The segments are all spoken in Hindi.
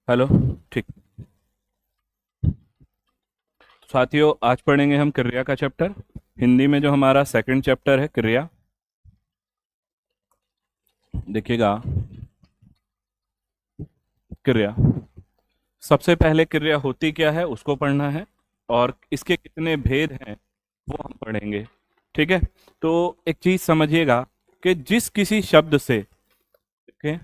हेलो। ठीक। साथियों, आज पढ़ेंगे हम क्रिया का चैप्टर। हिंदी में जो हमारा सेकंड चैप्टर है क्रिया। देखिएगा, क्रिया। सबसे पहले क्रिया होती क्या है उसको पढ़ना है, और इसके कितने भेद हैं वो हम पढ़ेंगे। ठीक है। तो एक चीज समझिएगा कि जिस किसी शब्द से, ओके,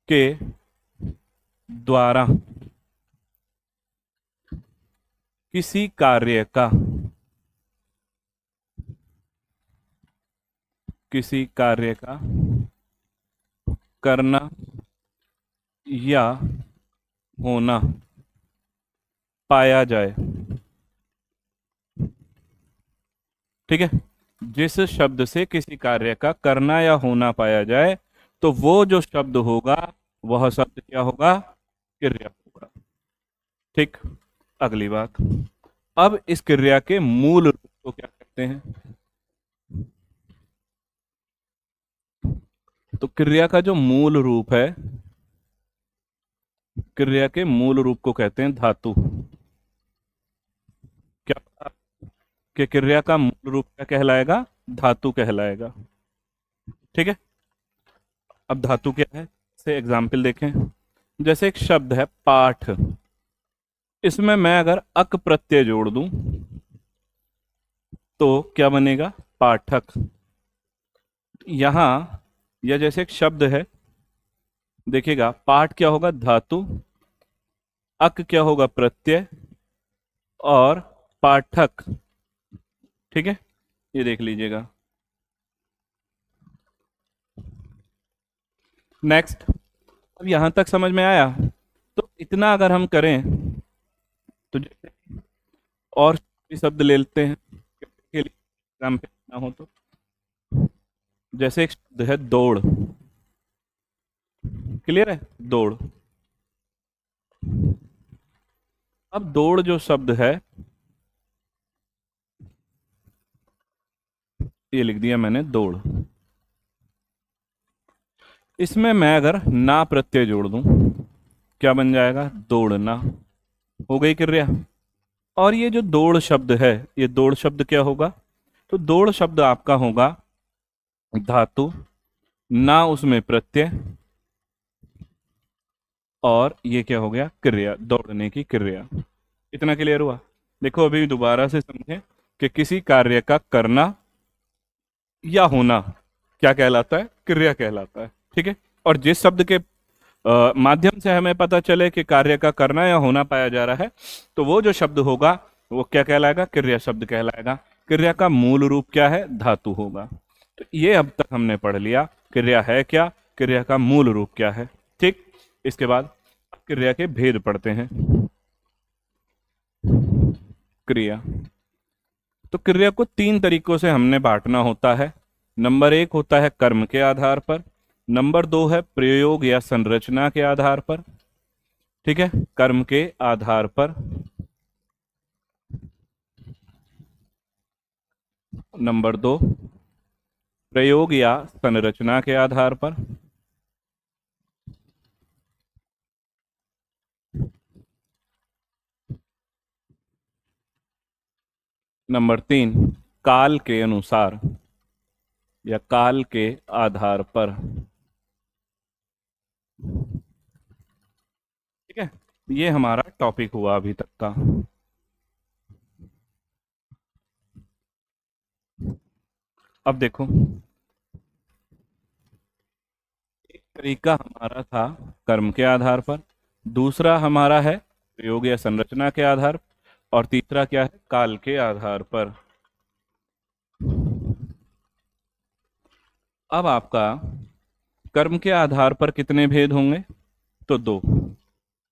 के द्वारा किसी कार्य का, किसी कार्य का करना या होना पाया जाए। ठीक है। जिस शब्द से किसी कार्य का करना या होना पाया जाए, तो वो जो शब्द होगा वह शब्द क्या होगा? क्रिया होगा। ठीक। अगली बात, अब इस क्रिया के मूल रूप को क्या कहते हैं? तो क्रिया का जो मूल रूप है, क्रिया के मूल रूप को कहते हैं धातु। क्या पता कि क्रिया का मूल रूप क्या कहलाएगा? धातु कहलाएगा। ठीक है। अब धातु क्या है से एग्जाम्पल देखें। जैसे एक शब्द है पाठ, इसमें मैं अगर अक प्रत्यय जोड़ दूं तो क्या बनेगा? पाठक। यहां, या जैसे एक शब्द है, देखिएगा, पाठ क्या होगा? धातु। अक क्या होगा? प्रत्यय। और पाठक। ठीक है, ये देख लीजिएगा। नेक्स्ट। अब यहां तक समझ में आया? तो इतना अगर हम करें तो जैसे और भी शब्द ले लेते हैं के लिए, एग्जाम्पल ना हो तो। जैसे एक शब्द है दौड़। क्लियर है? दौड़। अब दौड़ जो शब्द है, ये लिख दिया मैंने दौड़। इसमें मैं अगर ना प्रत्यय जोड़ दूं, क्या बन जाएगा? दौड़ना। हो गई क्रिया। और ये जो दौड़ शब्द है, ये दौड़ शब्द क्या होगा? तो दौड़ शब्द आपका होगा धातु, ना उसमें प्रत्यय, और ये क्या हो गया? क्रिया, दौड़ने की क्रिया। इतना क्लियर हुआ? देखो, अभी दोबारा से समझें कि किसी कार्य का करना या होना क्या कहलाता है? क्रिया कहलाता है। ठीक है। और जिस शब्द के माध्यम से हमें पता चले कि कार्य का करना या होना पाया जा रहा है, तो वो जो शब्द होगा वो क्या कहलाएगा? क्रिया शब्द कहलाएगा। क्रिया का मूल रूप क्या है? धातु होगा। तो ये अब तक हमने पढ़ लिया क्रिया है क्या, क्रिया का मूल रूप क्या है। ठीक। इसके बाद क्रिया के भेद पढ़ते हैं। क्रिया, तो क्रिया को तीन तरीकों से हमने बांटना होता है। नंबर एक होता है कर्म के आधार पर। नंबर दो है प्रयोग या संरचना के आधार पर। ठीक है, कर्म के आधार पर। नंबर दो, प्रयोग या संरचना के आधार पर। नंबर तीन, काल के अनुसार या काल के आधार पर। ठीक है, ये हमारा टॉपिक हुआ अभी तक का। अब देखो, एक तरीका हमारा था कर्म के आधार पर, दूसरा हमारा है प्रयोग या संरचना के आधार, और तीसरा क्या है? काल के आधार पर। अब आपका कर्म के आधार पर कितने भेद होंगे? तो दो।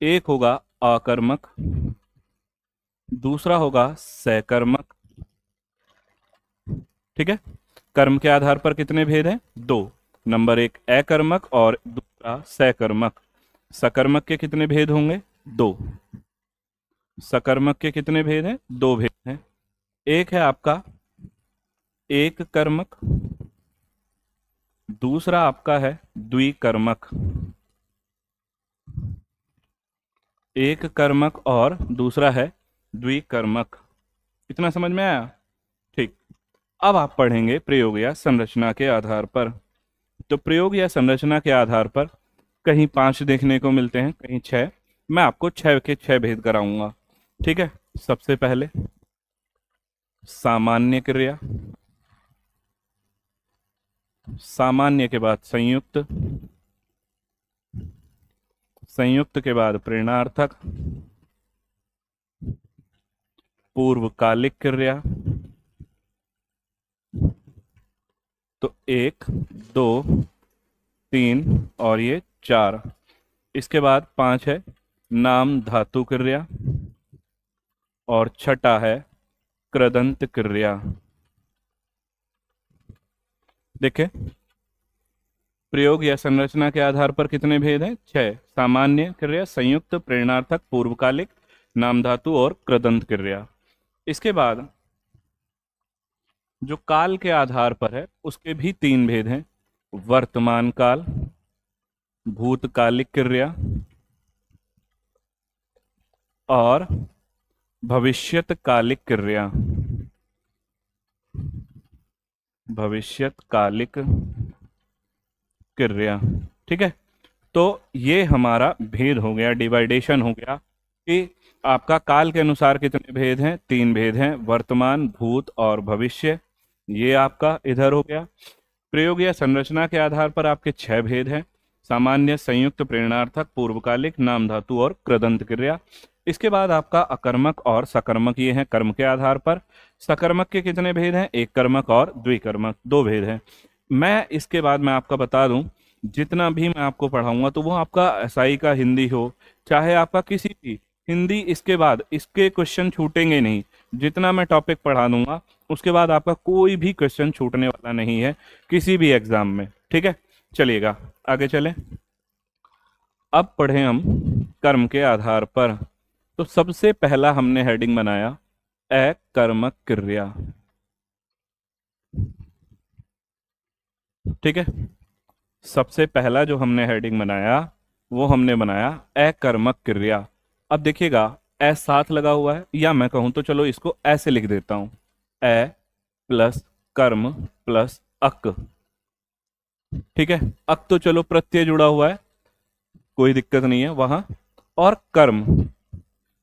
एक होगा अकर्मक, दूसरा होगा सकर्मक। ठीक है। कर्म के आधार पर कितने भेद हैं? दो। नंबर एक अकर्मक और दूसरा सकर्मक। सकर्मक के कितने भेद होंगे? दो। सकर्मक के कितने भेद हैं? दो भेद हैं। एक है आपका एक कर्मक, दूसरा आपका है द्विकर्मक। एक कर्मक और दूसरा है द्विकर्मक। इतना समझ में आया? ठीक। अब आप पढ़ेंगे प्रयोग या संरचना के आधार पर। तो प्रयोग या संरचना के आधार पर कहीं 5 देखने को मिलते हैं, कहीं 6। मैं आपको 6 के 6 भेद कराऊंगा। ठीक है। सबसे पहले सामान्य क्रिया, सामान्य के बाद संयुक्त, संयुक्त के बाद प्रेरणार्थक, पूर्वकालिक क्रिया। तो 1 2 3 और ये 4। इसके बाद 5 है नाम धातु क्रिया और छठा है कृदंत क्रिया। देखें, प्रयोग या संरचना के आधार पर कितने भेद हैं? 6। सामान्य क्रिया, संयुक्त, प्रेरणार्थक, पूर्वकालिक, नाम धातु और कृदंत क्रिया। इसके बाद जो काल के आधार पर है उसके भी 3 भेद हैं। वर्तमान काल, भूतकालिक क्रिया और भविष्यतकालिक क्रिया। भविष्यतकालिक क्रिया। ठीक है। तो ये हमारा भेद हो गया, डिवाइडेशन हो गया कि आपका काल के अनुसार कितने भेद हैं? 3 भेद हैं, वर्तमान, भूत और भविष्य। ये आपका इधर हो गया। प्रयोग या संरचना के आधार पर आपके 6 भेद हैं, सामान्य, संयुक्त, प्रेरणार्थक, पूर्वकालिक, नाम धातु और कृदंत क्रिया। इसके बाद आपका अकर्मक और सकर्मक, ये हैं कर्म के आधार पर। सकर्मक के कितने भेद हैं? एक कर्मक और द्विकर्मक, 2 भेद हैं। मैं इसके बाद मैं आपका बता दूं, जितना भी मैं आपको पढ़ाऊंगा तो वो आपका एसआई का हिंदी हो, चाहे आपका किसी भी हिंदी, इसके बाद इसके क्वेश्चन छूटेंगे नहीं। जितना मैं टॉपिक पढ़ा दूंगा उसके बाद आपका कोई भी क्वेश्चन छूटने वाला नहीं है किसी भी एग्जाम में। ठीक है, चलिएगा आगे चलें। अब पढ़ें हम कर्म के आधार पर। तो सबसे पहला हमने हेडिंग बनाया अकर्मक क्रिया। ठीक है, सबसे पहला जो हमने हेडिंग बनाया वो हमने बनाया अकर्मक क्रिया। अब देखिएगा ए साथ लगा हुआ है, या मैं कहूं तो चलो इसको ऐसे लिख देता हूं, ए प्लस कर्म प्लस अक। ठीक है, अक तो चलो प्रत्यय जुड़ा हुआ है, कोई दिक्कत नहीं है वहां। और कर्म,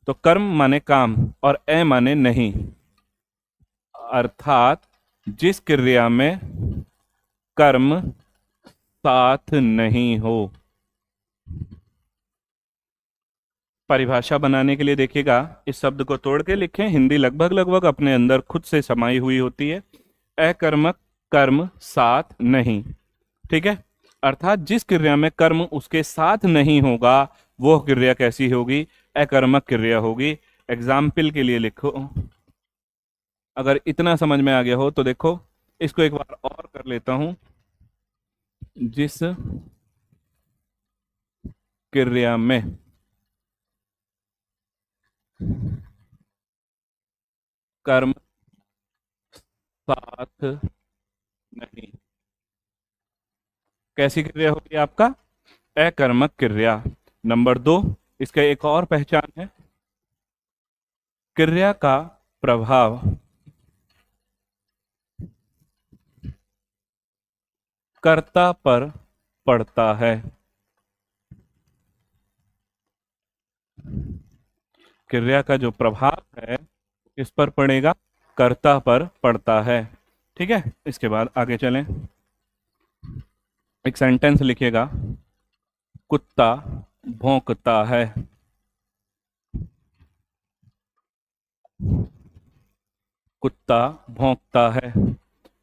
तो कर्म माने काम और ए माने नहीं, अर्थात जिस क्रिया में कर्म साथ नहीं हो। परिभाषा बनाने के लिए देखिएगा, इस शब्द को तोड़ के लिखें, हिंदी लगभग लगभग अपने अंदर खुद से समाई हुई होती है। अकर्मक, कर्म साथ नहीं। ठीक है, अर्थात जिस क्रिया में कर्म उसके साथ नहीं होगा वो क्रिया कैसी होगी? अकर्मक क्रिया होगी। एग्जाम्पल के लिए लिखो, अगर इतना समझ में आ गया हो तो देखो इसको एक बार और कर लेता हूं। जिस क्रिया में कर्म साथ नहीं, कैसी क्रिया होगी आपका? अकर्मक क्रिया। नंबर 2, इसका एक और पहचान है, क्रिया का प्रभाव कर्ता पर पड़ता है। क्रिया का जो प्रभाव है किस पर पड़ेगा? कर्ता पर पड़ता है। ठीक है, इसके बाद आगे चलें। एक सेंटेंस लिखिएगा, कुत्ता भौंकता है। कुत्ता भौंकता है।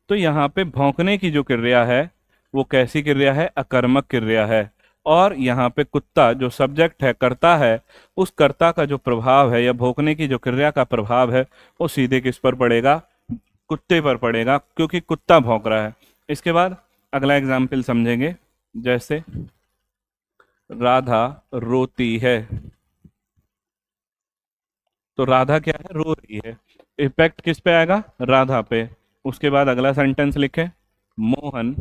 तो यहाँ पे भौंकने की जो क्रिया है वो कैसी क्रिया है? अकर्मक क्रिया है। और यहाँ पे कुत्ता जो सब्जेक्ट है, कर्ता है, उस कर्ता का जो प्रभाव है या भौंकने की जो क्रिया का प्रभाव है वो सीधे किस पर पड़ेगा? कुत्ते पर पड़ेगा, क्योंकि कुत्ता भौंक रहा है। इसके बाद अगला एग्जाम्पल समझेंगे, जैसे राधा रोती है। तो राधा क्या है? रो रही है। इफेक्ट किस पे आएगा? राधा पे। उसके बाद अगला सेंटेंस लिखे, मोहन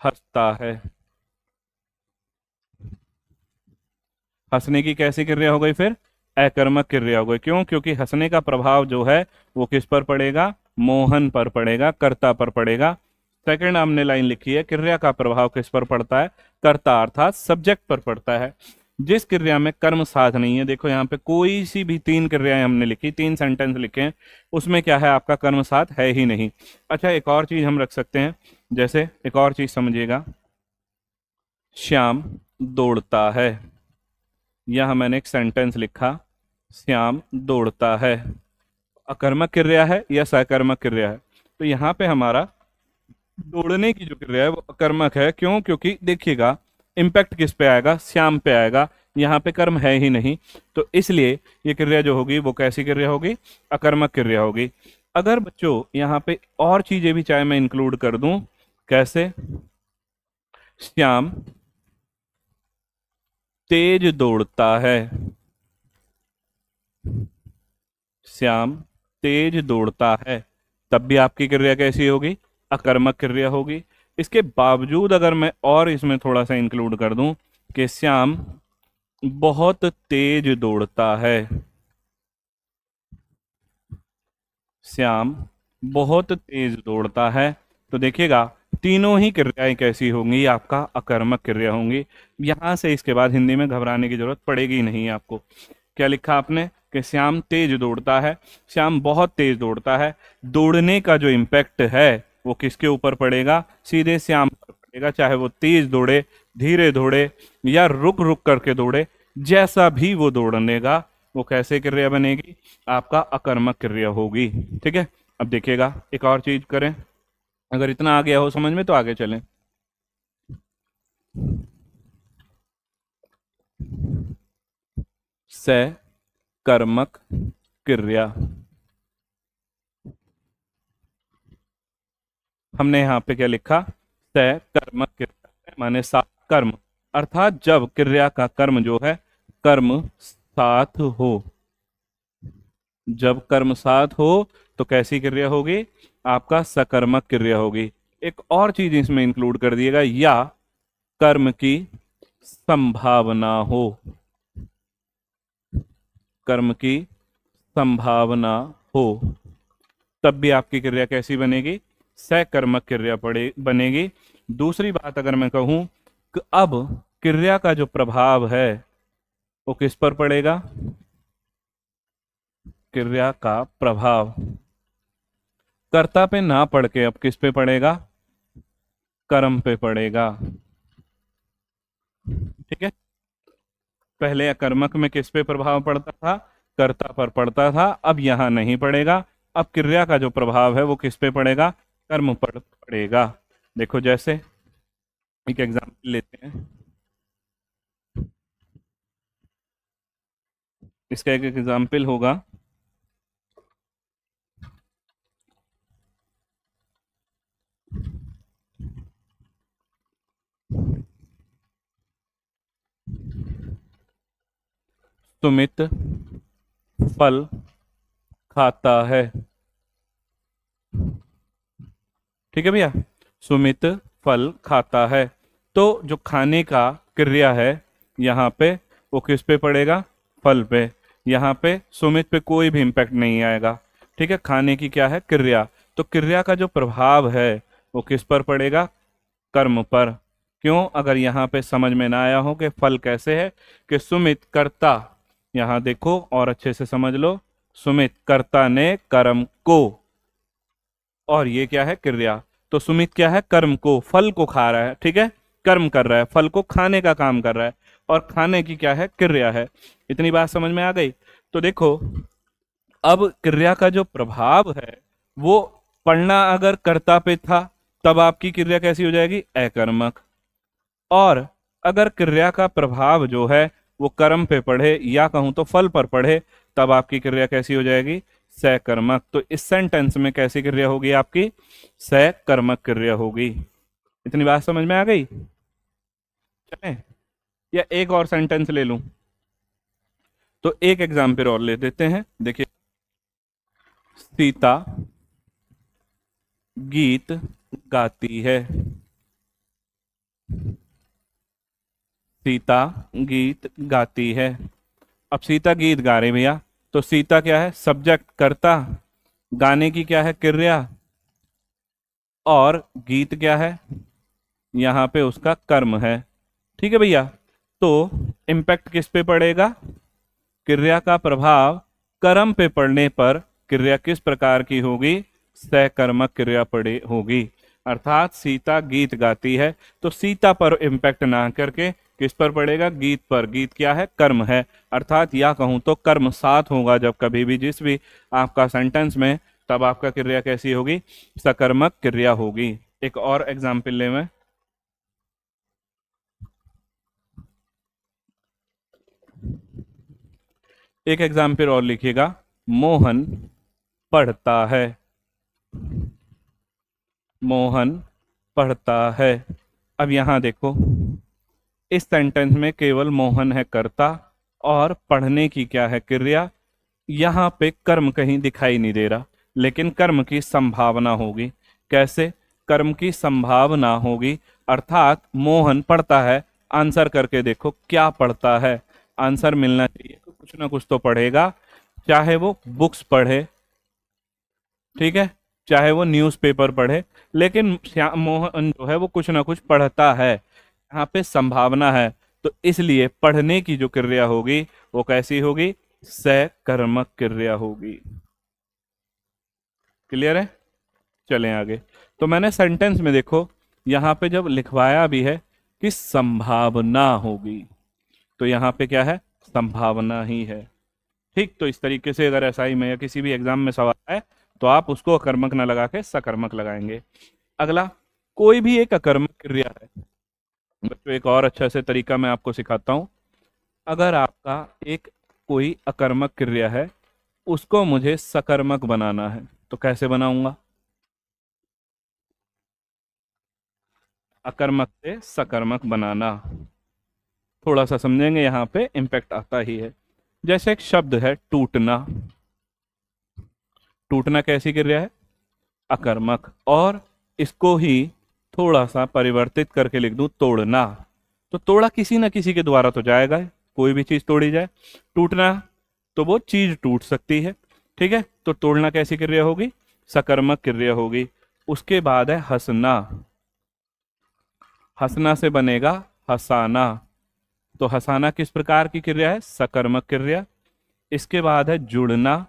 हंसता है। हंसने की कैसी क्रिया हो गई फिर? अकर्मक क्रिया हो गई। क्यों? क्योंकि हंसने का प्रभाव जो है वो किस पर पड़ेगा? मोहन पर पड़ेगा, कर्ता पर पड़ेगा। सेकंड हमने लाइन लिखी है, क्रिया का प्रभाव किस पर पड़ता है? कर्ता अर्थात सब्जेक्ट पर पड़ता है। जिस क्रिया में कर्म साध नहीं है, देखो यहाँ पे कोई सी भी तीन क्रियाएं हमने लिखी, तीन सेंटेंस लिखे हैं, उसमें क्या है? आपका कर्म साध है ही नहीं। अच्छा, एक और चीज हम रख सकते हैं, जैसे एक और चीज समझिएगा, श्याम दौड़ता है। यह मैंने एक सेंटेंस लिखा, श्याम दौड़ता है। अकर्मक क्रिया है या सकर्मक क्रिया है? तो यहाँ पे हमारा दौड़ने की जो क्रिया है वो अकर्मक है। क्यों? क्योंकि देखिएगा इम्पैक्ट किस पे आएगा? श्याम पे आएगा। यहाँ पे कर्म है ही नहीं, तो इसलिए ये क्रिया जो होगी वो कैसी क्रिया होगी? अकर्मक क्रिया होगी। अगर बच्चों यहाँ पे और चीजें भी चाहे मैं इंक्लूड कर दूं, कैसे? श्याम तेज दौड़ता है। श्याम तेज दौड़ता है, तब भी आपकी क्रिया कैसी होगी? अकर्मक क्रिया होगी। इसके बावजूद अगर मैं और इसमें थोड़ा सा इंक्लूड कर दूं कि श्याम बहुत तेज दौड़ता है, श्याम बहुत तेज दौड़ता है, तो देखिएगा तीनों ही क्रियाएं कैसी होंगी? आपका अकर्मक क्रिया होंगी। यहां से इसके बाद हिंदी में घबराने की जरूरत पड़ेगी नहीं आपको। क्या लिखा आपने? कि श्याम तेज दौड़ता है, श्याम बहुत तेज दौड़ता है। दौड़ने का जो इम्पैक्ट है वो किसके ऊपर पड़ेगा? सीधे श्याम पर पड़ेगा। चाहे वो तेज दौड़े, धीरे दौड़े या रुक रुक करके दौड़े, जैसा भी वो दौड़ने का, वो कैसे क्रिया बनेगी? आपका अकर्मक क्रिया होगी। ठीक है, अब देखिएगा एक और चीज करें, अगर इतना आ गया हो समझ में तो आगे चलें। सकर्मक क्रिया, हमने यहाँ पे क्या लिखा? सकर्मक क्रिया माने साथ कर्म, अर्थात जब क्रिया का कर्म जो है कर्म साथ हो। जब कर्म साथ हो तो कैसी क्रिया होगी? आपका सकर्मक क्रिया होगी। एक और चीज इसमें इंक्लूड कर दिएगा, या कर्म की संभावना हो। कर्म की संभावना हो, तब भी आपकी क्रिया कैसी बनेगी? सकर्मक क्रिया पड़े बनेगी। दूसरी बात अगर मैं कहूं कि अब क्रिया का जो प्रभाव है वो किस पर पड़ेगा? क्रिया का प्रभाव कर्ता पे ना पड़ के अब किस पे पड़ेगा? कर्म पे पड़ेगा। ठीक है, पहले अकर्मक में किस पे प्रभाव पड़ता था? कर्ता पर पड़ता था। अब यहां नहीं पड़ेगा, अब क्रिया का जो प्रभाव है वो किस पे पड़ेगा? कर्म पर पड़ेगा। देखो जैसे एक एग्जाम्पल लेते हैं, इसका एक एग्जाम्पल होगा, सुमित फल खाता है। ठीक है भैया, सुमित फल खाता है, तो जो खाने का क्रिया है यहाँ पे वो किस पे पड़ेगा? फल पे। यहाँ पे सुमित पे कोई भी इम्पैक्ट नहीं आएगा। ठीक है, खाने की क्या है? क्रिया। तो क्रिया का जो प्रभाव है वो किस पर पड़ेगा? कर्म पर। क्यों? अगर यहाँ पे समझ में ना आया हो कि फल कैसे है, कि सुमित कर्ता, यहाँ देखो और अच्छे से समझ लो, सुमित कर्ता ने कर्म को, और ये क्या है? क्रिया। तो सुमित क्या है? कर्म को, फल को खा रहा है। ठीक है, कर्म कर रहा है, फल को खाने का काम कर रहा है, और खाने की क्या है? क्रिया है। इतनी बात समझ में आ गई? तो देखो अब क्रिया का जो प्रभाव है वो पढ़ना अगर कर्ता पे था, तब आपकी क्रिया कैसी हो जाएगी? अकर्मक। और अगर क्रिया का प्रभाव जो है वो कर्म पे पढ़े, या कहूं तो फल पर पढ़े, तब आपकी क्रिया कैसी हो जाएगी? सकर्मक। तो इस सेंटेंस में कैसी क्रिया होगी आपकी? सकर्मक क्रिया होगी। इतनी बात समझ में आ गई? चलें, या एक और सेंटेंस ले लूं? तो एक एग्जाम्पल और ले देते हैं, देखिए, सीता गीत गाती है। सीता गीत गाती है। अब सीता गीत गा रही भैया, तो सीता क्या है? सब्जेक्ट, कर्ता। गाने की क्या है? क्रिया। और गीत क्या है? यहाँ पे उसका कर्म है। ठीक है भैया। तो इम्पैक्ट किस पे पड़ेगा? क्रिया का प्रभाव कर्म पे पड़ने पर क्रिया किस प्रकार की होगी? सकर्मक क्रिया पड़े होगी। अर्थात सीता गीत गाती है, तो सीता पर इम्पैक्ट ना करके किस पर पड़ेगा? गीत पर। गीत क्या है? कर्म है। अर्थात या कहूं तो कर्म साथ होगा जब कभी भी जिस भी आपका सेंटेंस में, तब आपका क्रिया कैसी होगी? सकर्मक क्रिया होगी। एक और एग्जाम्पल ले मैं। एक एग्जाम्पल और लिखिएगा। मोहन पढ़ता है। मोहन पढ़ता है। अब यहां देखो, इस सेंटेंस में केवल मोहन है कर्ता और पढ़ने की क्या है? क्रिया। यहां पे कर्म कहीं दिखाई नहीं दे रहा, लेकिन कर्म की संभावना होगी। कैसे कर्म की संभावना होगी? अर्थात मोहन पढ़ता है, आंसर करके देखो क्या पढ़ता है। आंसर मिलना चाहिए तो कुछ ना कुछ तो पढ़ेगा, चाहे वो बुक्स पढ़े, ठीक है, चाहे वो न्यूज़पेपर पढ़े, लेकिन मोहन जो है वो कुछ ना कुछ पढ़ता है। यहाँ पे संभावना है, तो इसलिए पढ़ने की जो क्रिया होगी वो कैसी होगी? सकर्मक क्रिया होगी। क्लियर है? चलें आगे। तो मैंने सेंटेंस में देखो, यहाँ पे जब लिखवाया भी है कि संभावना होगी, तो यहाँ पे क्या है? संभावना ही है। ठीक, तो इस तरीके से अगर एसआई में या किसी भी एग्जाम में सवाल आए तो आप उसको अकर्मक ना लगा के सकर्मक लगाएंगे। अगला, कोई भी एक अकर्मक क्रिया है। बच्चों एक और अच्छा से तरीका मैं आपको सिखाता हूं। अगर आपका एक कोई अकर्मक क्रिया है, उसको मुझे सकर्मक बनाना है, तो कैसे बनाऊंगा? अकर्मक से सकर्मक बनाना, थोड़ा सा समझेंगे, यहाँ पे इम्पैक्ट आता ही है। जैसे एक शब्द है टूटना। टूटना कैसी क्रिया है? अकर्मक। और इसको ही थोड़ा सा परिवर्तित करके लिख दूं तोड़ना, तो तोड़ा किसी ना किसी के द्वारा तो जाएगा ही, कोई भी चीज तोड़ी जाए। टूटना, तो वो चीज टूट सकती है। ठीक है, तो तोड़ना कैसी क्रिया होगी? सकर्मक क्रिया होगी। उसके बाद है हंसना। हंसना से बनेगा हंसाना, तो हंसाना किस प्रकार की क्रिया है? सकर्मक क्रिया। इसके बाद है जुड़ना।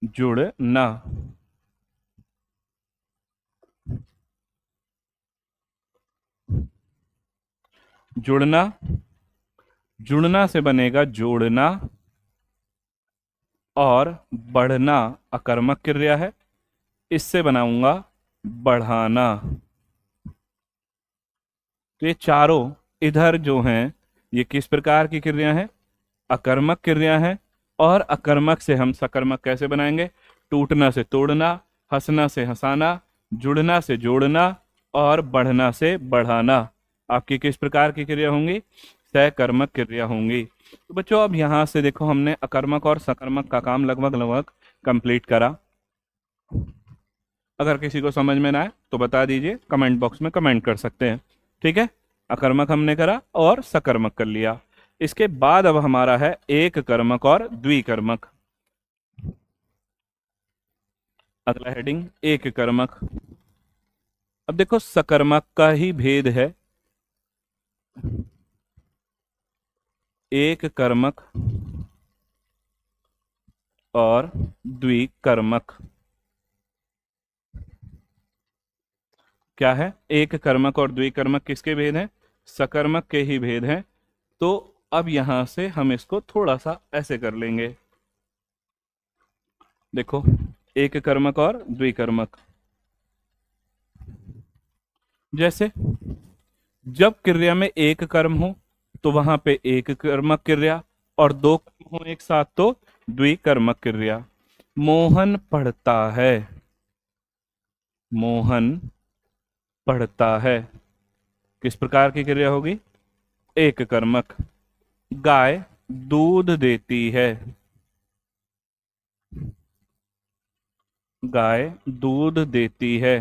जुड़ना, जुड़ना, जुड़ना से बनेगा जोड़ना। और बढ़ना अकर्मक क्रिया है, इससे बनाऊंगा बढ़ाना। तो ये चारों इधर जो हैं, ये किस प्रकार की क्रिया है? अकर्मक क्रिया है। और अकर्मक से हम सकर्मक कैसे बनाएंगे? टूटना से तोड़ना, हंसना से हंसाना, जुड़ना से जोड़ना, और बढ़ना से बढ़ाना। आपकी किस प्रकार की क्रिया होंगी? सकर्मक क्रिया होंगी। तो बच्चों अब यहां से देखो, हमने अकर्मक और सकर्मक का काम लगभग लगभग कंप्लीट करा। अगर किसी को समझ में ना आए तो बता दीजिए, कमेंट बॉक्स में कमेंट कर सकते हैं। ठीक है, अकर्मक हमने करा और सकर्मक कर लिया। इसके बाद अब हमारा है एक कर्मक और द्विकर्मक। अगला हेडिंग एक कर्मक। अब देखो सकर्मक का ही भेद है, एक कर्मक और द्विकर्मक। क्या है? एक कर्मक और द्विकर्मक किसके भेद हैं? सकर्मक के ही भेद हैं। तो अब यहां से हम इसको थोड़ा सा ऐसे कर लेंगे। देखो, एक कर्मक और द्विकर्मक, जैसे जब क्रिया में एक कर्म हो तो वहां पे एक कर्मक क्रिया, और दो कर्म हो एक साथ तो द्विकर्मक क्रिया। मोहन पढ़ता है। मोहन पढ़ता है किस प्रकार की क्रिया होगी? एक कर्मक। गाय दूध देती है। गाय दूध देती है,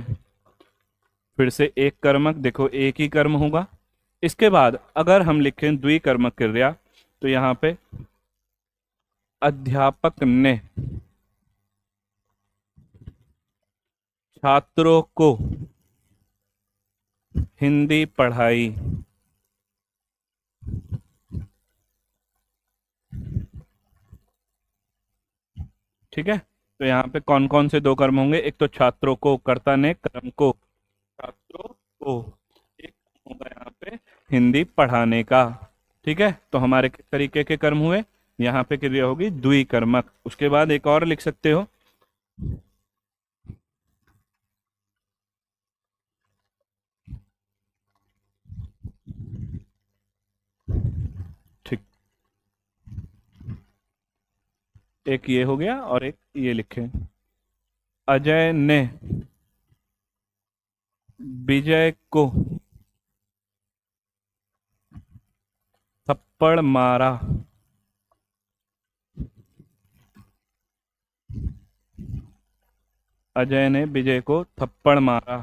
फिर से एक कर्मक, देखो एक ही कर्म होगा। इसके बाद अगर हम लिखें द्विकर्मक क्रिया, तो यहाँ पे अध्यापक ने छात्रों को हिंदी पढ़ाई। ठीक है, तो यहाँ पे कौन कौन से दो कर्म होंगे? एक तो छात्रों को, कर्ता ने कर्म को, छात्रों को, एक होगा यहाँ पे हिंदी पढ़ाने का। ठीक है, तो हमारे किस तरीके के कर्म हुए? यहाँ पे क्रिया होगी द्विकर्मक। उसके बाद एक और लिख सकते हो, ठीक, एक ये हो गया और एक ये लिखें। अजय ने विजय को थप्पड़ मारा। अजय ने विजय को थप्पड़ मारा।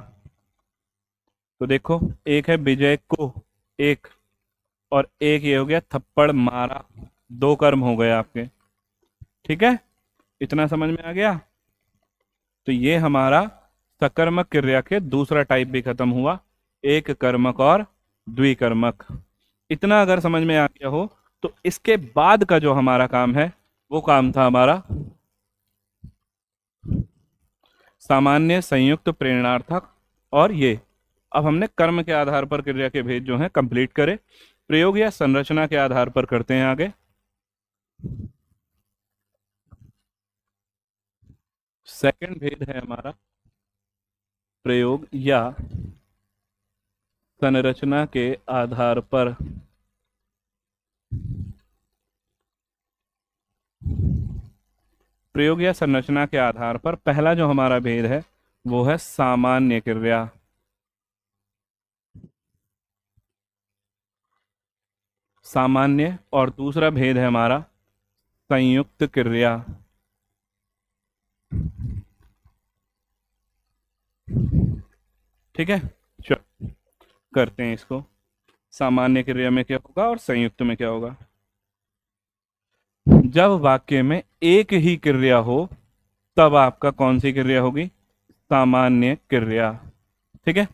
तो देखो, एक है विजय को, एक, और एक ये हो गया थप्पड़ मारा। दो कर्म हो गए आपके। ठीक है, इतना समझ में आ गया? तो ये हमारा सकर्मक क्रिया के दूसरा टाइप भी खत्म हुआ, एक कर्मक और द्विकर्मक। इतना अगर समझ में आ गया हो, तो इसके बाद का जो हमारा काम है, वो काम था हमारा सामान्य, संयुक्त, प्रेरणार्थक और ये। अब हमने कर्म के आधार पर क्रिया के भेद जो हैं कंप्लीट करे। प्रयोग या संरचना के आधार पर करते हैं आगे। सेकंड भेद है हमारा प्रयोग या संरचना के आधार पर। प्रयोग या संरचना के आधार पर पहला जो हमारा भेद है वो है सामान्य क्रिया। सामान्य, और दूसरा भेद है हमारा संयुक्त क्रिया। ठीक है, चलो करते हैं इसको। सामान्य क्रिया में क्या होगा और संयुक्त में क्या होगा? जब वाक्य में एक ही क्रिया हो, तब आपका कौन सी क्रिया होगी? सामान्य क्रिया। ठीक है,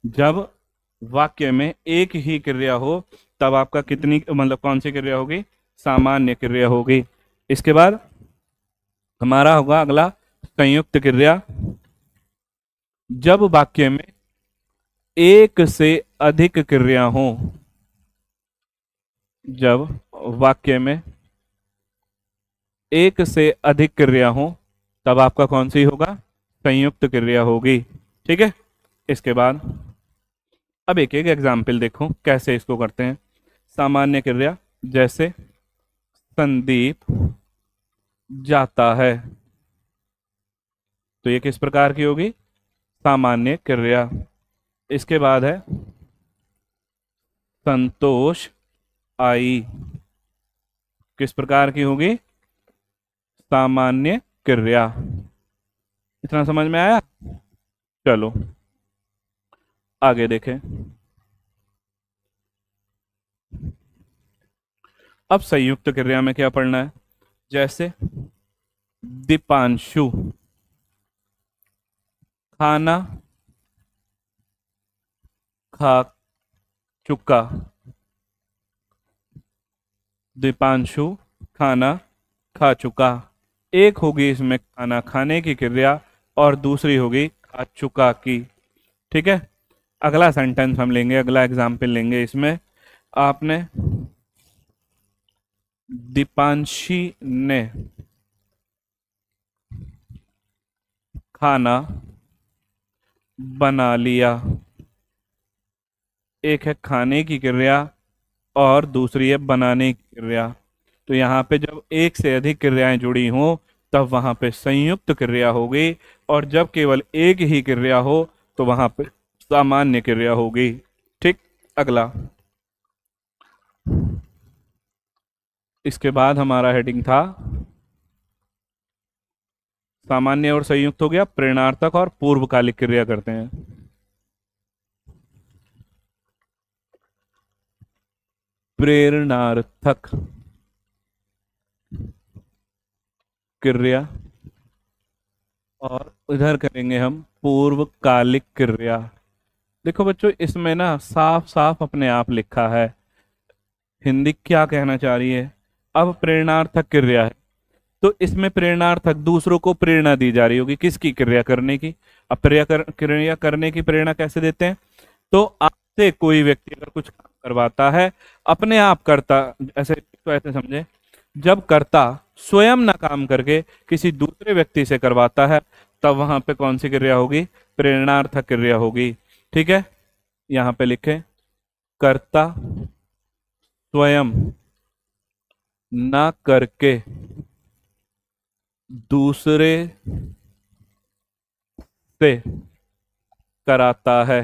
जब वाक्य में एक ही क्रिया हो, तब आपका कितनी, मतलब कौन सी क्रिया होगी? सामान्य क्रिया होगी। इसके बाद हमारा होगा अगला संयुक्त क्रिया। जब वाक्य में एक से अधिक क्रिया हो, जब वाक्य में एक से अधिक क्रिया हो, तब आपका कौन सी होगा? संयुक्त क्रिया होगी। ठीक है, इसके बाद अब एक एक एग्जाम्पल देखो कैसे इसको करते हैं। सामान्य क्रिया, जैसे संदीप जाता है, तो ये किस प्रकार की होगी? सामान्य क्रिया। इसके बाद है संतोष आई, किस प्रकार की होगी? सामान्य क्रिया। इतना समझ में आया? चलो आगे देखें। अब संयुक्त क्रिया में क्या पढ़ना है? जैसे दीपांशु खाना खा चुका। दीपांशु खाना खा चुका। एक होगी इसमें खाना खाने की क्रिया और दूसरी होगी खा चुका की। ठीक है, अगला सेंटेंस हम लेंगे, अगला एग्जाम्पल लेंगे। इसमें आपने दीपांशी ने खाना बना लिया। एक है खाने की क्रिया और दूसरी है बनाने की क्रिया। तो यहाँ पे जब एक से अधिक क्रियाएं जुड़ी हों, तब वहां पे संयुक्त क्रिया होगी, और जब केवल एक ही क्रिया हो, तो वहां पे सामान्य क्रिया होगी। ठीक, अगला, इसके बाद हमारा हेडिंग था सामान्य और संयुक्त हो गया, प्रेरणार्थक और पूर्वकालिक क्रिया करते हैं। प्रेरणार्थक क्रिया, और इधर करेंगे हम पूर्वकालिक क्रिया। देखो बच्चों, इसमें ना साफ साफ अपने आप लिखा है, हिंदी क्या कहना चाह रही है। अब प्रेरणार्थक क्रिया है, तो इसमें प्रेरणार्थक दूसरों को प्रेरणा दी जा रही होगी, किसकी? क्रिया करने की। अब क्रिया करने की प्रेरणा कैसे देते हैं? तो आपसे कोई व्यक्ति अगर कुछ काम करवाता है, अपने आप करता, ऐसे तो ऐसे समझे, जब कर्ता स्वयं ना काम करके किसी दूसरे व्यक्ति से करवाता है, तब वहां पे कौन सी क्रिया होगी? प्रेरणार्थक क्रिया होगी। ठीक है, यहां पे लिखे, कर्ता स्वयं ना करके दूसरे से कराता है,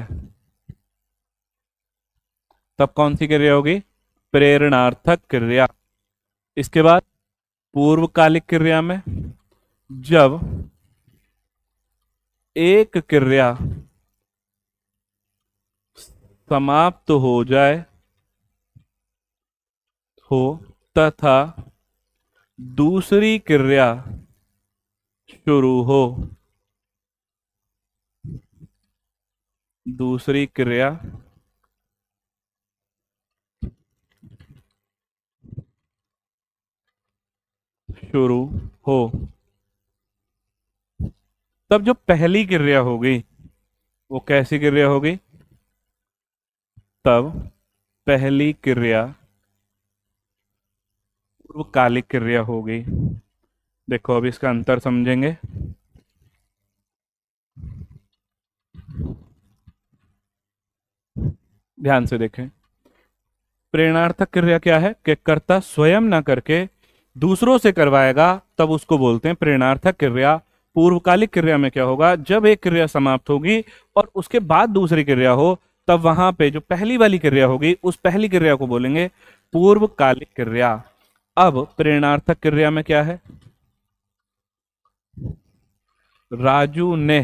तब कौन सी क्रिया होगी? प्रेरणार्थक क्रिया। इसके बाद पूर्वकालिक क्रिया में, जब एक क्रिया समाप्त हो जाए हो तथा दूसरी क्रिया शुरू हो, दूसरी क्रिया शुरू हो, तब जो पहली क्रिया होगी वो कैसी क्रिया होगी? तब पहली क्रिया पूर्वकालिक क्रिया होगी। देखो अब इसका अंतर समझेंगे। ध्यान से देखें, प्रेरणार्थक क्रिया क्या है कि कर्ता स्वयं ना करके दूसरों से करवाएगा, तब उसको बोलते हैं प्रेरणार्थक क्रिया। पूर्वकालिक क्रिया में क्या होगा? जब एक क्रिया समाप्त होगी और उसके बाद दूसरी क्रिया हो, तब वहां पे जो पहली वाली क्रिया होगी, उस पहली क्रिया को बोलेंगे पूर्वकालिक क्रिया। अब प्रेरणार्थक क्रिया में क्या है? राजू ने,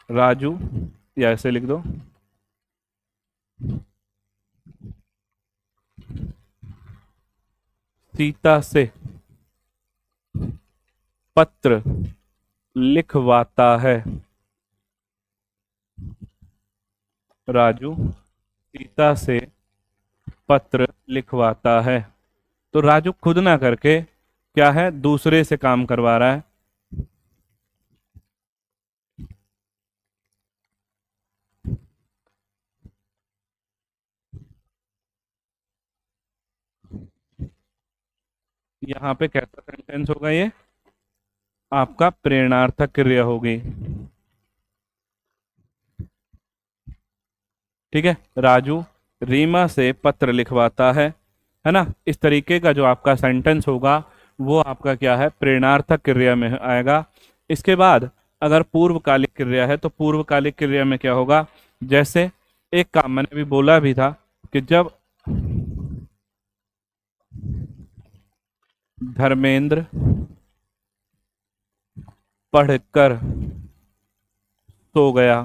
राजू, या ऐसे लिख दो, सीता से पत्र लिखवाता है। राजू सीता से पत्र लिखवाता है। तो राजू खुद ना करके क्या है? दूसरे से काम करवा रहा है। यहाँ पे कैसा सेंटेंस होगा ये? आपका प्रेरणार्थक क्रिया होगी। ठीक है, राजू रीमा से पत्र लिखवाता है ना? इस तरीके का जो आपका सेंटेंस होगा, वो आपका क्या है? प्रेरणार्थक क्रिया में आएगा। इसके बाद अगर पूर्वकालिक क्रिया है, तो पूर्वकालिक क्रिया में क्या होगा? जैसे एक काम मैंने अभी बोला भी था कि जब धर्मेंद्र पढ़कर सो गया,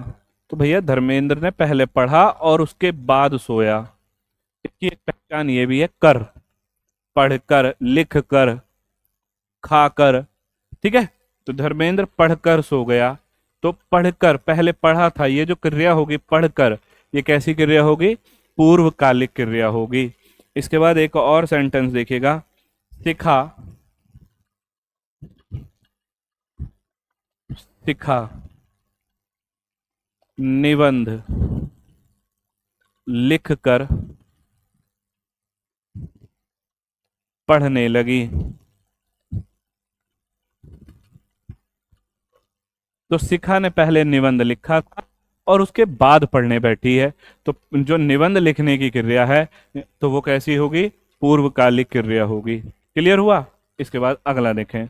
तो भैया धर्मेंद्र ने पहले पढ़ा और उसके बाद सोया। इसकी एक पहचान ये भी है, कर, पढ़कर, लिखकर, खाकर। ठीक है, तो धर्मेंद्र पढ़कर सो गया, तो पढ़कर पहले पढ़ा था, ये जो क्रिया होगी पढ़कर, ये कैसी क्रिया होगी? पूर्वकालिक क्रिया होगी। इसके बाद एक और सेंटेंस देखिएगा, सिखा, सिखा निबंध लिखकर पढ़ने लगी। तो शिखा ने पहले निबंध लिखा था और उसके बाद पढ़ने बैठी है, तो जो निबंध लिखने की क्रिया है, तो वो कैसी होगी? पूर्वकालिक क्रिया होगी। क्लियर हुआ? इसके बाद अगला देखें।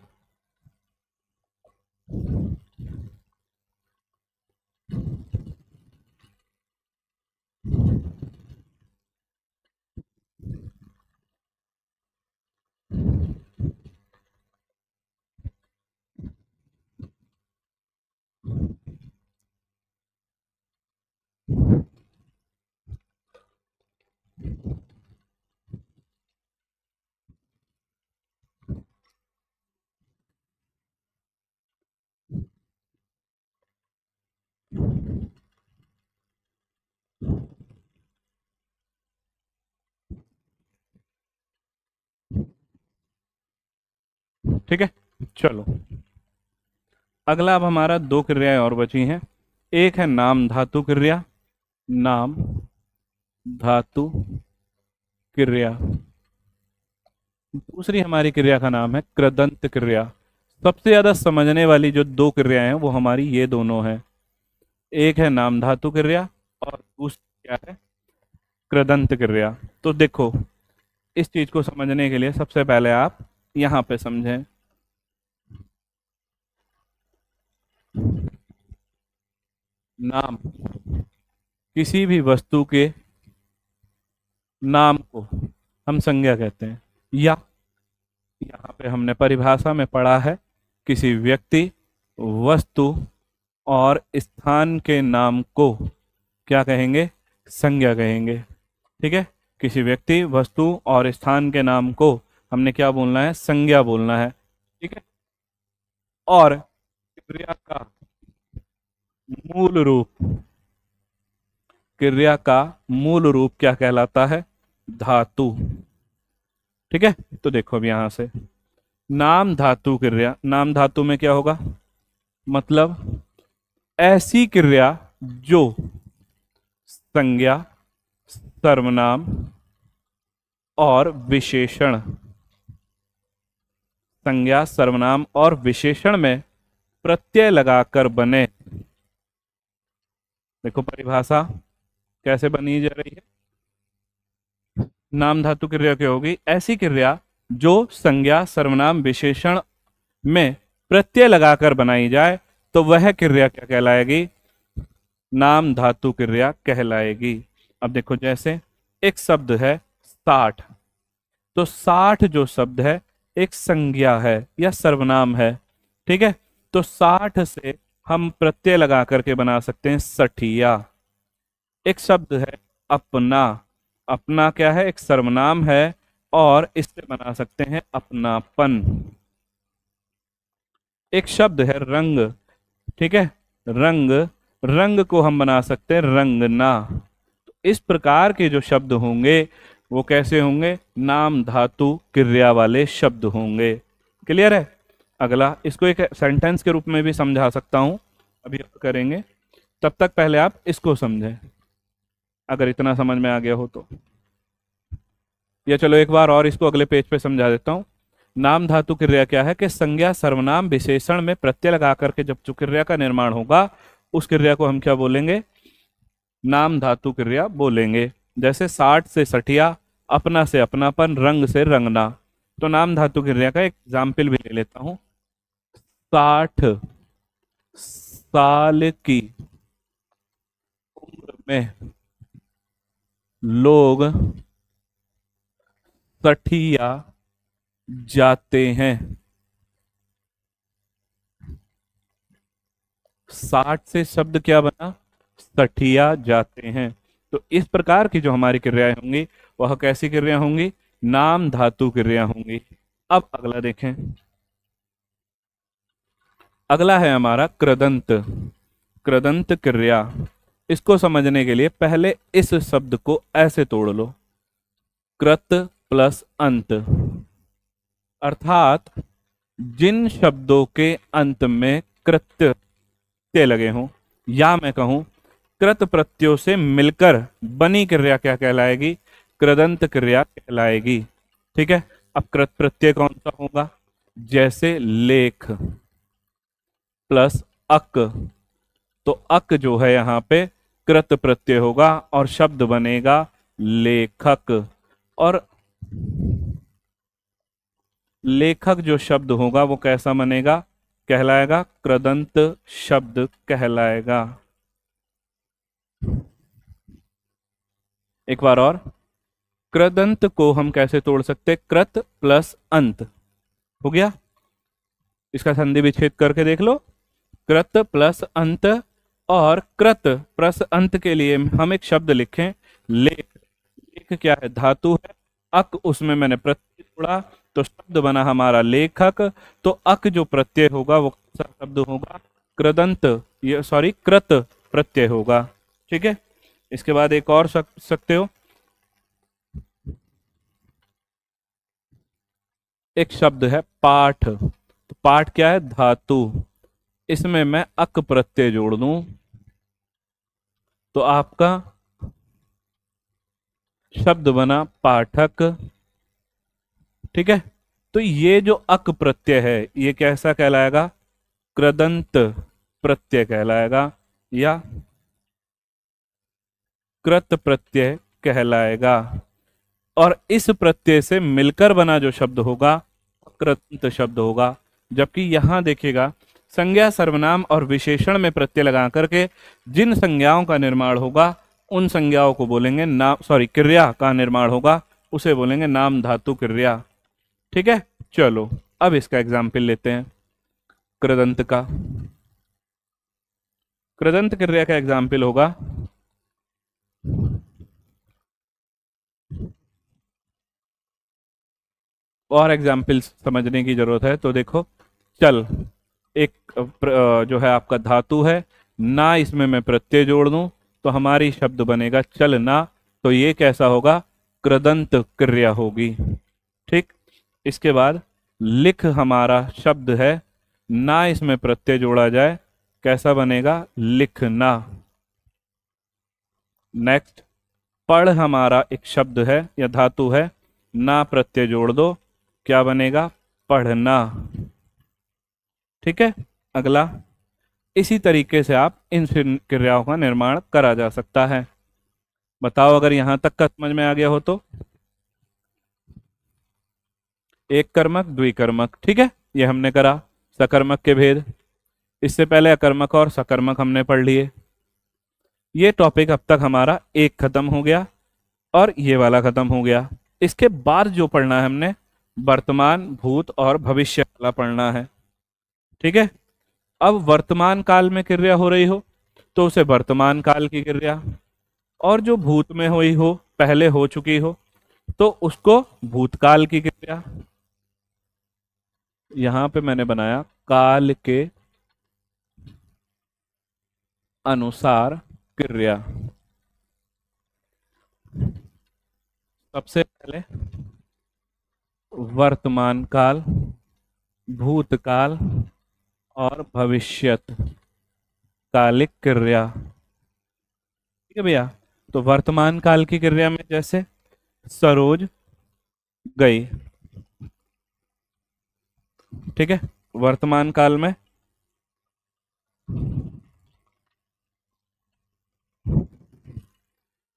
ठीक है, चलो अगला अब हमारा दो क्रियाएं और बची हैं। एक है नाम धातु क्रिया, नाम धातु क्रिया। दूसरी हमारी क्रिया का नाम है कृदंत क्रिया। सबसे ज्यादा समझने वाली जो दो क्रियाएं हैं वो हमारी ये दोनों हैं। एक है नाम धातु क्रिया और दूसरी क्या है, कृदंत क्रिया। तो देखो, इस चीज को समझने के लिए सबसे पहले आप यहां पे समझें। नाम, किसी भी वस्तु के नाम को हम संज्ञा कहते हैं, या यहाँ पे हमने परिभाषा में पढ़ा है किसी व्यक्ति, वस्तु और स्थान के नाम को क्या कहेंगे, संज्ञा कहेंगे। ठीक है, किसी व्यक्ति, वस्तु और स्थान के नाम को हमने क्या बोलना है, संज्ञा बोलना है। ठीक है, और क्रिया का मूल रूप, क्रिया का मूल रूप क्या कहलाता है, धातु। ठीक है, तो देखो अब यहां से नाम धातु क्रिया, नाम धातु में क्या होगा, मतलब ऐसी क्रिया जो संज्ञा, सर्वनाम और विशेषण, संज्ञा, सर्वनाम और विशेषण में प्रत्यय लगाकर बने। देखो परिभाषा कैसे बनी जा रही है, नाम धातु क्रिया क्या होगी, ऐसी क्रिया जो संज्ञा, सर्वनाम, विशेषण में प्रत्यय लगाकर बनाई जाए तो वह क्रिया क्या कहलाएगी, नाम धातु क्रिया कहलाएगी। अब देखो, जैसे एक शब्द है 60, तो 60 जो शब्द है एक संज्ञा है या सर्वनाम है। ठीक है, तो 60 से हम प्रत्यय लगा करके बना सकते हैं सठिया। एक शब्द है अपना, अपना क्या है, एक सर्वनाम है और इससे बना सकते हैं अपनापन। एक शब्द है रंग, ठीक है, रंग, रंग को हम बना सकते हैं रंगना। तो इस प्रकार के जो शब्द होंगे वो कैसे होंगे, नाम धातु क्रिया वाले शब्द होंगे। क्लियर है। अगला, इसको एक सेंटेंस के रूप में भी समझा सकता हूं, अभी करेंगे, तब तक पहले आप इसको समझें, अगर इतना समझ में आ गया हो तो। या चलो एक बार और इसको अगले पेज पे समझा देता हूं। नाम धातु क्रिया क्या है कि संज्ञा, सर्वनाम, विशेषण में प्रत्यय लगा करके जब जो क्रिया का निर्माण होगा उस क्रिया को हम क्या बोलेंगे, नाम धातु क्रिया बोलेंगे। जैसे 60 से सठिया, अपना से अपनापन, रंग से रंगना। तो नाम धातु क्रिया का एक एग्जाम्पल भी ले लेता हूं। 60 साल की उम्र में लोग सठिया जाते हैं। 60 से शब्द क्या बना, सठिया जाते हैं। तो इस प्रकार की जो हमारी क्रियाएं होंगी वह कैसी क्रिया होंगी, नाम धातु क्रिया होंगी। अब अगला देखें, अगला है हमारा कृदंत, कृदंत क्रिया। इसको समझने के लिए पहले इस शब्द को ऐसे तोड़ लो, कृत प्लस अंत, अर्थात जिन शब्दों के अंत में कृत्य लगे हों, या मैं कहूं कृत प्रत्ययों से मिलकर बनी क्रिया क्या कहलाएगी, कृदंत क्रिया कहलाएगी। ठीक है, अब कृत प्रत्यय कौन सा होगा, जैसे लेख प्लस अक, तो अक जो है यहां पे कृत प्रत्यय होगा और शब्द बनेगा लेखक। और लेखक जो शब्द होगा वो कैसा बनेगा, कहलाएगा कृदंत शब्द कहलाएगा। एक बार और, कृदंत को हम कैसे तोड़ सकते, कृत प्लस अंत हो गया, इसका संधि विच्छेद करके देख लो, कृत प्लस अंत, और कृत प्लस अंत के लिए हम एक शब्द लिखें लेख। लेख क्या है, धातु है, अक उसमें मैंने प्रत्यय जोड़ा तो शब्द बना हमारा लेखक। तो अक जो प्रत्यय होगा वो कौन सा शब्द होगा, कृदंत, ये सॉरी कृत प्रत्यय होगा। ठीक है, इसके बाद एक और सकते हो, एक शब्द है पाठ, तो पाठ क्या है? धातु। इसमें मैं अक प्रत्यय जोड़ दूं तो आपका शब्द बना पाठक। ठीक है, तो ये जो अक प्रत्यय है ये कैसा कहलाएगा? कृदंत प्रत्यय कहलाएगा या कृत प्रत्यय कहलाएगा। और इस प्रत्यय से मिलकर बना जो शब्द होगा कृत शब्द होगा। जबकि यहां देखिएगा, संज्ञा सर्वनाम और विशेषण में प्रत्यय लगा करके जिन संज्ञाओं का निर्माण होगा उन संज्ञाओं को बोलेंगे नाम, सॉरी क्रिया का निर्माण होगा उसे बोलेंगे नाम धातु क्रिया। ठीक है, चलो अब इसका एग्जाम्पल लेते हैं कृदंत का। कृदंत क्रिया का एग्जाम्पल होगा और एग्जाम्पल्स समझने की जरूरत है। तो देखो, चल एक जो है आपका धातु है ना, इसमें मैं प्रत्यय जोड़ दूं तो हमारी शब्द बनेगा चलना। तो ये कैसा होगा? कृदंत क्रिया होगी। ठीक, इसके बाद लिख हमारा शब्द है ना, इसमें प्रत्यय जोड़ा जाए कैसा बनेगा? लिखना। नेक्स्ट, पढ़ हमारा एक शब्द है या धातु है ना, प्रत्यय जोड़ दो क्या बनेगा? पढ़ना। ठीक है, अगला इसी तरीके से आप इन क्रियाओं का निर्माण करा जा सकता है। बताओ अगर यहां तक का समझ में आ गया हो तो। एक कर्मक द्विकर्मक, ठीक है, ये हमने करा। सकर्मक के भेद, इससे पहले अकर्मक और सकर्मक हमने पढ़ लिए। ये टॉपिक अब तक हमारा एक खत्म हो गया और ये वाला खत्म हो गया। इसके बाद जो पढ़ना है हमने वर्तमान, भूत और भविष्य वाला पढ़ना है। ठीक है, अब वर्तमान काल में क्रिया हो रही हो तो उसे वर्तमान काल की क्रिया, और जो भूत में हुई हो, पहले हो चुकी हो, तो उसको भूतकाल की क्रिया। यहां पे मैंने बनाया काल के अनुसार क्रिया। सबसे पहले वर्तमान काल, भूतकाल और भविष्यत कालिक क्रिया। ठीक है भैया, तो वर्तमान काल की क्रिया में जैसे सरोज गई। ठीक है, वर्तमान काल में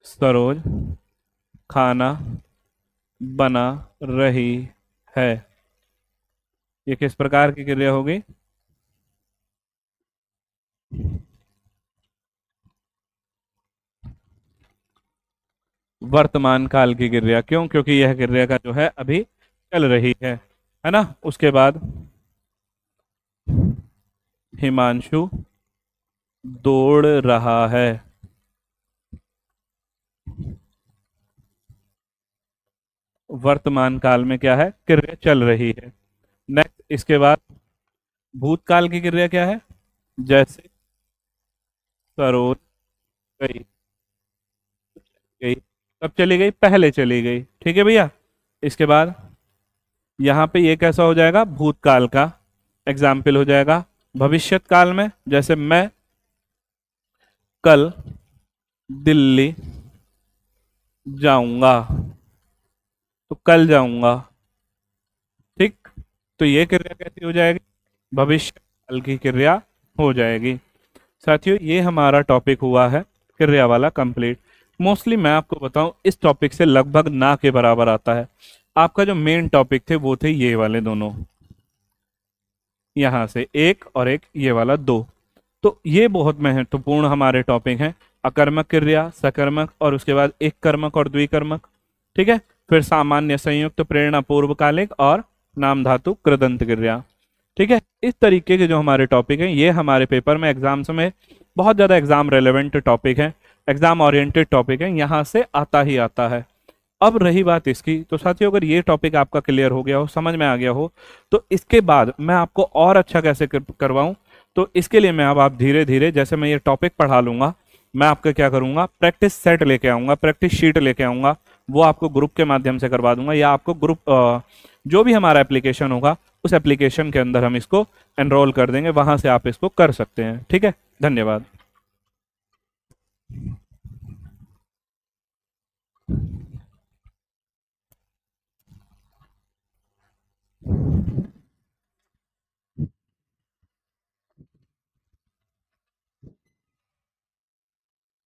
सरोज खाना बना रही है। ये किस प्रकार की क्रिया होगी? वर्तमान काल की क्रिया। क्यों? क्योंकि यह क्रिया का जो है अभी चल रही है ना। उसके बाद हिमांशु दौड़ रहा है। वर्तमान काल में क्या है? क्रिया चल रही है। नेक्स्ट, इसके बाद भूतकाल की क्रिया क्या है? जैसे सरोज गई, गई कब चली गई? पहले चली गई। ठीक है भैया, इसके बाद यहां पे ये कैसा हो जाएगा? भूतकाल का एग्जाम्पल हो जाएगा। भविष्यत काल में जैसे मैं कल दिल्ली जाऊंगा, तो कल जाऊंगा। ठीक, तो ये क्रिया कैसी हो जाएगी? भविष्य काल की क्रिया हो जाएगी। साथियों, ये हमारा टॉपिक हुआ है क्रिया वाला कंप्लीट। मोस्टली मैं आपको बताऊं, इस टॉपिक से लगभग ना के बराबर आता है। आपका जो मेन टॉपिक थे वो थे ये वाले दोनों, यहां से एक और एक ये वाला दो। तो ये बहुत महत्वपूर्ण हमारे टॉपिक हैं। अकर्मक क्रिया, सकर्मक और उसके बाद एक कर्मक और द्विकर्मक। ठीक है, फिर सामान्य, संयुक्त, प्रेरणा, पूर्वकालिक और नाम धातु कृदंत क्रिया। ठीक है, इस तरीके के जो हमारे टॉपिक हैं ये हमारे पेपर में एग्जाम्स में बहुत ज़्यादा एग्जाम रेलेवेंट टॉपिक है, एग्जाम ओरिएंटेड टॉपिक है, यहाँ से आता ही आता है। अब रही बात इसकी, तो साथियों अगर ये टॉपिक आपका क्लियर हो गया हो, समझ में आ गया हो, तो इसके बाद मैं आपको और अच्छा कैसे करवाऊं, तो इसके लिए मैं अब आप धीरे धीरे जैसे मैं ये टॉपिक पढ़ा लूंगा, मैं आपका क्या करूंगा, प्रैक्टिस सेट लेके आऊंगा, प्रैक्टिस शीट लेके आऊंगा, वो आपको ग्रुप के माध्यम से करवा दूंगा, या आपको ग्रुप जो भी हमारा एप्लीकेशन होगा उस एप्लीकेशन के अंदर हम इसको एनरोल कर देंगे, वहां से आप इसको कर सकते हैं। ठीक है, धन्यवाद।